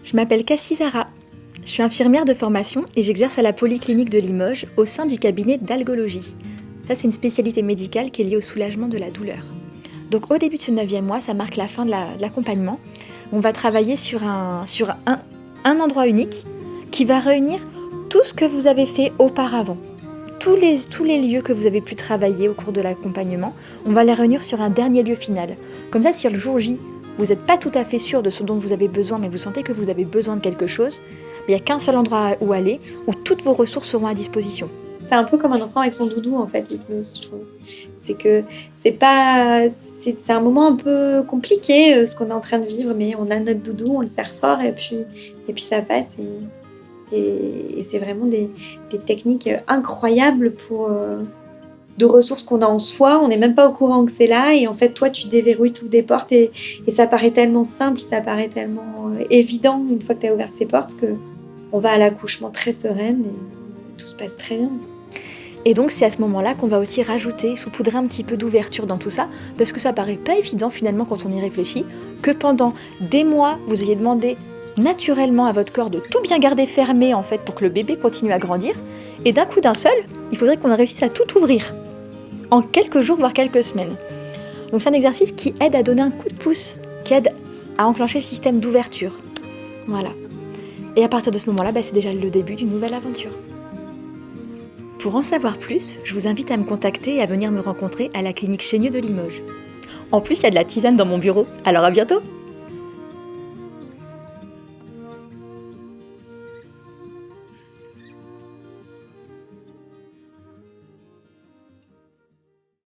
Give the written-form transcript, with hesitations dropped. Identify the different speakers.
Speaker 1: Je m'appelle Cassie Zara. Je suis infirmière de formation et j'exerce à la polyclinique de Limoges au sein du cabinet d'algologie. Ça, c'est une spécialité médicale qui est liée au soulagement de la douleur. Donc au début de ce 9e mois, ça marque la fin de l'accompagnement. On va travailler sur un endroit unique qui va réunir tout ce que vous avez fait auparavant. Tous les lieux que vous avez pu travailler au cours de l'accompagnement, on va les réunir sur un dernier lieu final. Comme ça, si le jour J, vous n'êtes pas tout à fait sûr de ce dont vous avez besoin, mais vous sentez que vous avez besoin de quelque chose, il n'y a qu'un seul endroit où aller, où toutes vos ressources seront à disposition.
Speaker 2: C'est un peu comme un enfant avec son doudou, en fait, l'hypnose, je trouve. C'est un moment un peu compliqué, ce qu'on est en train de vivre, mais on a notre doudou, on le serre fort, et puis ça passe. Et c'est vraiment des techniques incroyables de ressources qu'on a en soi. On n'est même pas au courant que c'est là. Et en fait, toi, tu déverrouilles toutes des portes. Et ça paraît tellement simple, ça paraît tellement évident une fois que tu as ouvert ces portes qu'on va à l'accouchement très sereine et tout se passe très bien.
Speaker 1: Et donc, c'est à ce moment-là qu'on va aussi rajouter, saupoudrer un petit peu d'ouverture dans tout ça, parce que ça paraît pas évident finalement quand on y réfléchit, que pendant des mois, vous ayez demandé naturellement à votre corps de tout bien garder fermé en fait pour que le bébé continue à grandir, et d'un coup d'un seul, il faudrait qu'on réussisse à tout ouvrir en quelques jours voire quelques semaines. Donc c'est un exercice qui aide à donner un coup de pouce, qui aide à enclencher le système d'ouverture. Voilà. Et à partir de ce moment-là, c'est déjà le début d'une nouvelle aventure. Pour en savoir plus, je vous invite à me contacter et à venir me rencontrer à la clinique Chénieux de Limoges. En plus, il y a de la tisane dans mon bureau, alors à bientôt!